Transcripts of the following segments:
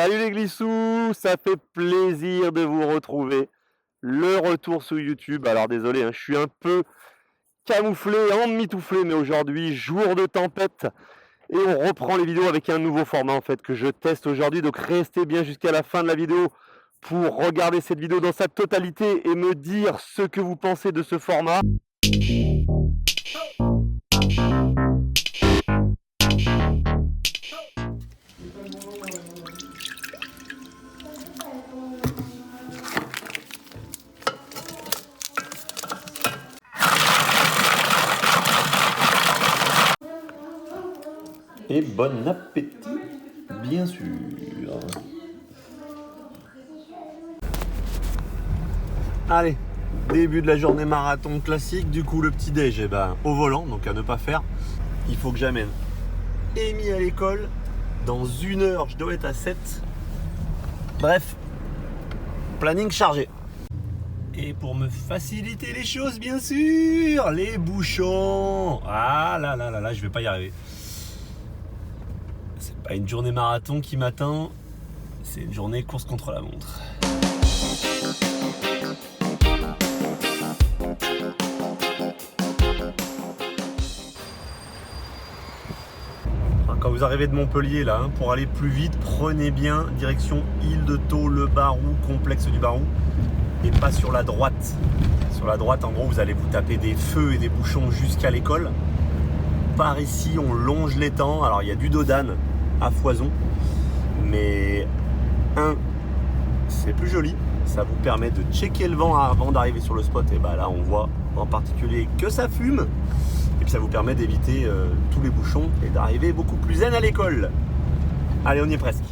Salut les glissous, ça fait plaisir de vous retrouver. Le retour sur YouTube. Alors désolé, je suis un peu camouflé, emmitouflé, mais aujourd'hui, jour de tempête. Et on reprend les vidéos avec un nouveau format en fait que je teste aujourd'hui. Donc restez bien jusqu'à la fin de la vidéo pour regarder cette vidéo dans sa totalité et me dire ce que vous pensez de ce format. Et bon appétit, bien sûr. Allez, début de la journée marathon classique. Du coup, le petit déj, au volant, donc à ne pas faire. Il faut que j'amène Amy à l'école. Dans 1 heure, je dois être à 7. Bref, planning chargé. Et pour me faciliter les choses, bien sûr, les bouchons. Ah là, je vais pas y arriver. C'est pas une journée marathon qui m'atteint, c'est une journée course contre la montre. Alors, quand vous arrivez de Montpellier là, pour aller plus vite, prenez bien direction Île de Thau, le Barou, complexe du Barou, et pas sur la droite. Sur la droite, en gros, vous allez vous taper des feux et des bouchons jusqu'à l'école. Par ici, on longe l'étang. Alors, il y a du dos d'âne à foison, mais c'est plus joli, ça vous permet de checker le vent avant d'arriver sur le spot, et là on voit en particulier que ça fume, et puis ça vous permet d'éviter tous les bouchons et d'arriver beaucoup plus zen à l'école. Allez, on y est presque.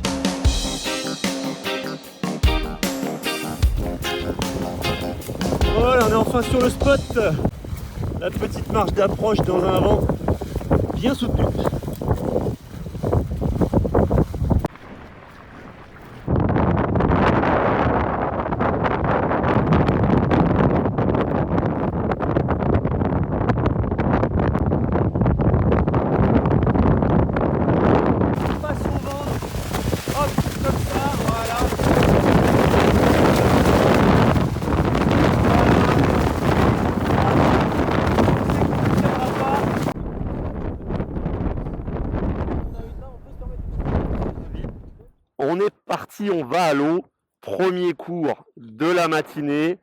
Voilà, on est enfin sur le spot. La petite marche d'approche dans un vent bien soutenu. On est parti, on va à l'eau. Premier cours de la matinée.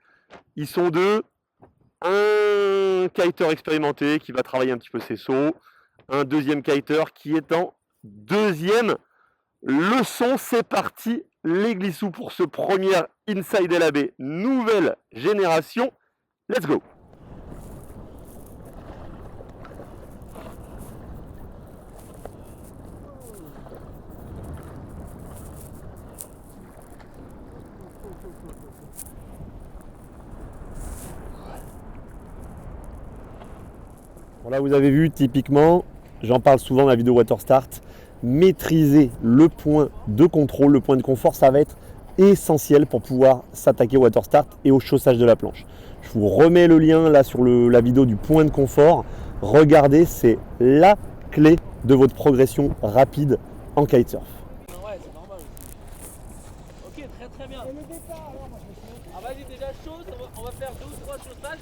Ils sont deux. Un kiter expérimenté qui va travailler un petit peu ses sauts. Un deuxième kiter qui est en deuxième leçon. C'est parti, les glissous, pour ce premier Inside LAB nouvelle génération. Let's go! Bon, là vous avez vu, typiquement, j'en parle souvent dans la vidéo Water Start, maîtriser le point de contrôle, le point de confort, ça va être essentiel pour pouvoir s'attaquer au Water Start et au chaussage de la planche. Je vous remets le lien là sur la vidéo du point de confort. Regardez, c'est la clé de votre progression rapide en kitesurf. Ouais, c'est normal aussi. Ok, très bien. Et le départ alors, moi je me suis... Ah vas-y, déjà chaud, on va faire 2 ou 3 chaussages.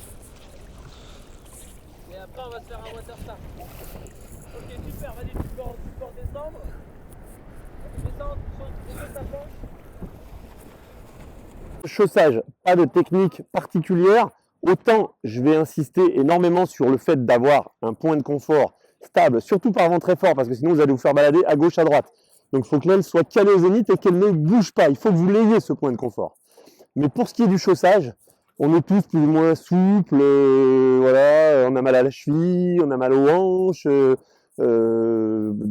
Et après on va se faire un water start. Ok, super, vas-y, tu peux redescendre. Descendre, saute ta planche. Chaussage, pas de technique particulière. Autant je vais insister énormément sur le fait d'avoir un point de confort stable, surtout par vent très fort, parce que sinon vous allez vous faire balader à gauche, à droite. Donc il faut que l'aile soit calée au zénith et qu'elle ne bouge pas. Il faut que vous l'ayez, ce point de confort. Mais pour ce qui est du chaussage, on est tous plus ou moins souples, voilà, on a mal à la cheville, on a mal aux hanches,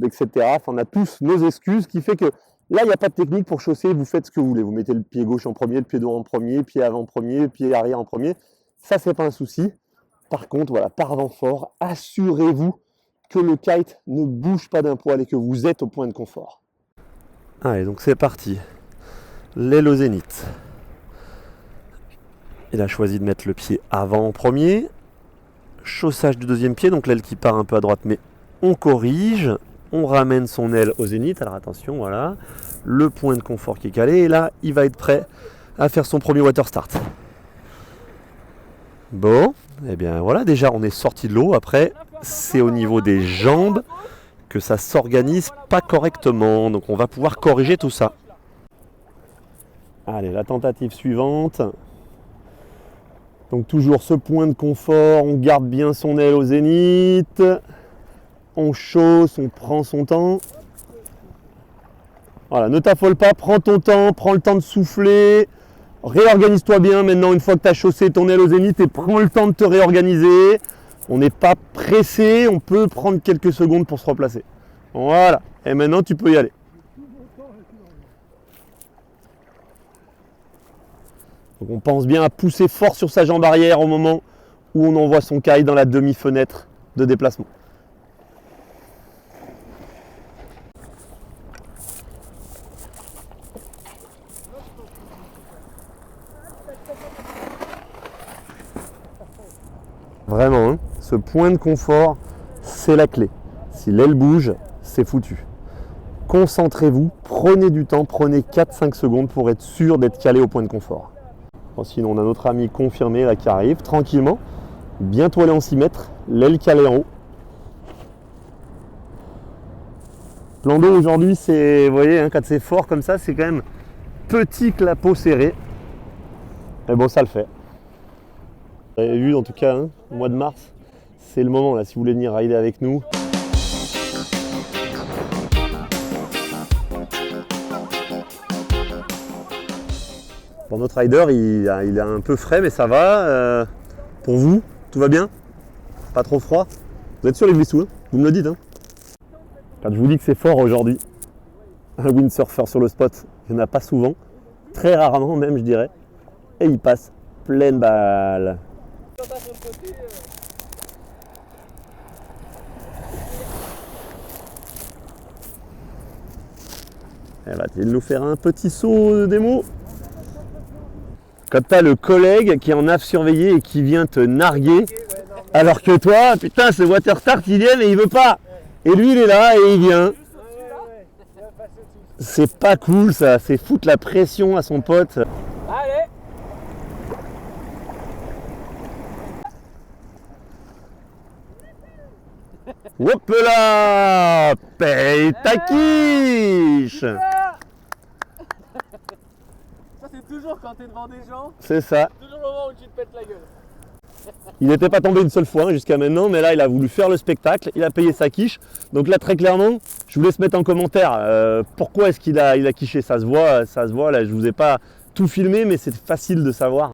etc. Enfin, on a tous nos excuses, qui fait que là, il n'y a pas de technique pour chausser, vous faites ce que vous voulez. Vous mettez le pied gauche en premier, le pied droit en premier, pied avant en premier, pied arrière en premier. Ça, c'est pas un souci. Par contre, voilà, par vent fort, assurez-vous que le kite ne bouge pas d'un poil et que vous êtes au point de confort. Allez, donc c'est parti. L'aile au zénith. Il a choisi de mettre le pied avant en premier. Chaussage du deuxième pied, donc l'aile qui part un peu à droite, mais on corrige. on ramène son aile au zénith. Alors attention, voilà, le point de confort qui est calé. Et là, il va être prêt à faire son premier water start. Bon, et bien voilà, déjà on est sorti de l'eau. Après, c'est au niveau des jambes que ça s'organise pas correctement. Donc on va pouvoir corriger tout ça. Allez, la tentative suivante. Donc toujours ce point de confort, on garde bien son aile au zénith. On chausse, on prend son temps. Voilà, ne t'affole pas, prends ton temps, prends le temps de souffler. Réorganise-toi bien maintenant une fois que tu as chaussé ton aile au zénith et prends le temps de te réorganiser. On n'est pas pressé, on peut prendre quelques secondes pour se replacer. Voilà, et maintenant tu peux y aller. Donc on pense bien à pousser fort sur sa jambe arrière au moment où on envoie son kite dans la demi-fenêtre de déplacement. Vraiment, hein, ce point de confort, c'est la clé. Si l'aile bouge, c'est foutu. Concentrez-vous, prenez du temps, prenez 4-5 secondes pour être sûr d'être calé au point de confort. Bon, sinon, on a notre ami confirmé là qui arrive tranquillement. Bientôt aller en 6 mètres, l'aile calée en haut. Plan d'eau aujourd'hui, c'est, vous voyez, hein, quand c'est fort comme ça, c'est quand même petit clapot serré. Mais bon, ça le fait. Vous avez vu en tout cas, hein, au mois de mars, c'est le moment là, si vous voulez venir rider avec nous. Bon, notre rider, il est un peu frais, mais ça va. Pour vous, tout va bien? Pas trop froid? Vous êtes sur les glissous, hein? Vous me le dites. Hein, quand je vous dis que c'est fort aujourd'hui, un windsurfer sur le spot, il n'y en a pas souvent, très rarement même, je dirais. Et il passe pleine balle. Elle va-t-il nous faire un petit saut de démo? Quand tu as le collègue qui est en nav surveillé et qui vient te narguer, alors que toi, putain, ce water start, il vient mais il veut pas. Et lui, il est là et il vient. C'est pas cool ça, c'est foutre la pression à son pote. Allez. Hop là, paye ta quiche. Ça c'est toujours quand t'es devant des gens, C'est ça. toujours le moment où tu te pètes la gueule. Il n'était pas tombé une seule fois jusqu'à maintenant, mais là il a voulu faire le spectacle, il a payé sa quiche. Donc là très clairement, je vous laisse mettre en commentaire pourquoi est-ce qu'il a quiché. Ça se voit là, je vous ai pas tout filmé, mais c'est facile de savoir.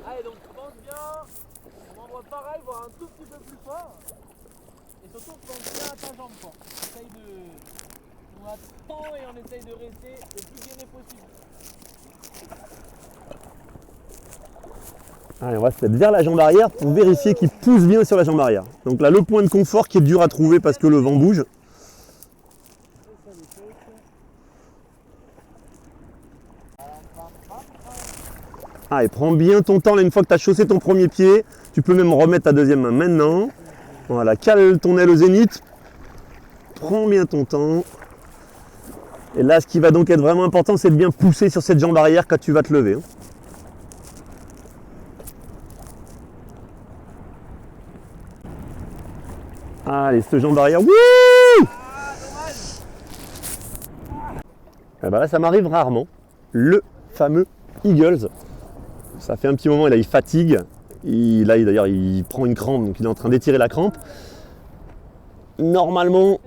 Allez, donc pense bien, on envoie pareil, voire un tout petit peu plus fort. Et surtout pense bien à ta jambe quoi. On attend et on essaye de rester le plus gainé possible. Allez, on va se mettre vers la jambe arrière pour vérifier qu'il pousse bien sur la jambe arrière. Donc là le point de confort qui est dur à trouver parce que le vent bouge. Allez, prends bien ton temps là une fois que tu as chaussé ton premier pied. Tu peux même remettre ta deuxième main maintenant. Voilà, cale ton aile au zénith. Prends bien ton temps. Et là, ce qui va donc être vraiment important, c'est de bien pousser sur cette jambe arrière quand tu vas te lever. Allez, cette jambe arrière. Wouh! Et ben là, ça m'arrive rarement. Le fameux Eagles. Ça fait un petit moment, il fatigue. Là, d'ailleurs, il prend une crampe, donc il est en train d'étirer la crampe. Normalement,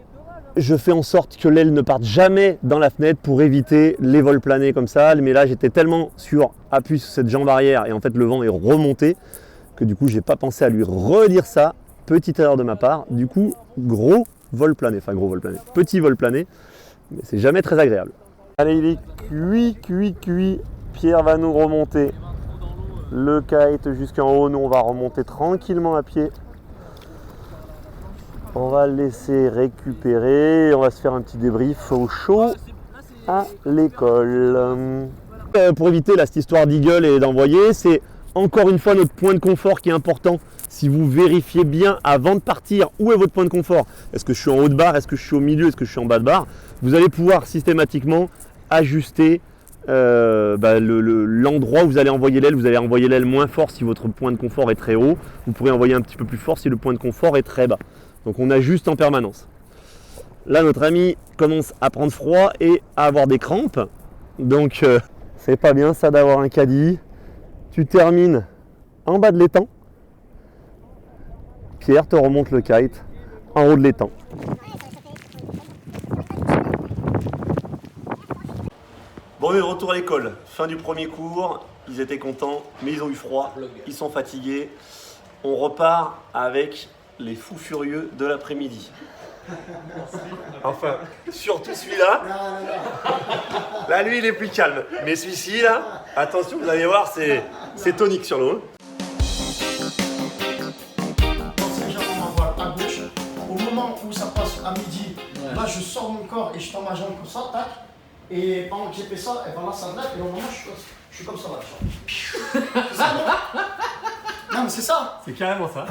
je fais en sorte que l'aile ne parte jamais dans la fenêtre pour éviter les vols planés comme ça. Mais là, j'étais tellement sur appui sur cette jambe arrière et en fait, le vent est remonté que du coup, j'ai pas pensé à lui redire ça. Petite erreur de ma part. Du coup, gros vol plané. Enfin, gros vol plané. Petit vol plané. Mais c'est jamais très agréable. Allez, il est cuit. Pierre va nous remonter le kite jusqu'en haut. Nous, on va remonter tranquillement à pied. On va le laisser récupérer. On va se faire un petit débrief au chaud à l'école. Pour éviter là, cette histoire d'eagle et d'envoyer, c'est Encore une fois, notre point de confort qui est important. Si vous vérifiez bien avant de partir où est votre point de confort, est-ce que je suis en haut de barre, est-ce que je suis au milieu, est-ce que je suis en bas de barre, vous allez pouvoir systématiquement ajuster l'endroit où vous allez envoyer l'aile. Vous allez envoyer l'aile moins fort si votre point de confort est très haut. Vous pourrez envoyer un petit peu plus fort si le point de confort est très bas. Donc on ajuste en permanence. Là, notre ami commence à prendre froid et à avoir des crampes. Donc c'est pas bien ça d'avoir un caddie. Tu termines en bas de l'étang. Pierre te remonte le kite en haut de l'étang. Bon, on est de retour à l'école. Fin du premier cours. Ils étaient contents, mais ils ont eu froid. Ils sont fatigués. On repart avec les fous furieux de l'après-midi. Enfin, surtout celui-là. Là, lui, il est plus calme. Mais celui-ci, là, attention, vous allez voir, c'est tonique sur l'eau. Au moment où ça passe à midi, là je sors mon corps et je tends ma jambe comme ça, tac. Et pendant que j'ai fait ça, et ben là ça me lève et au moment je suis comme ça là. C'est ça, non? Non mais c'est ça. C'est carrément ça.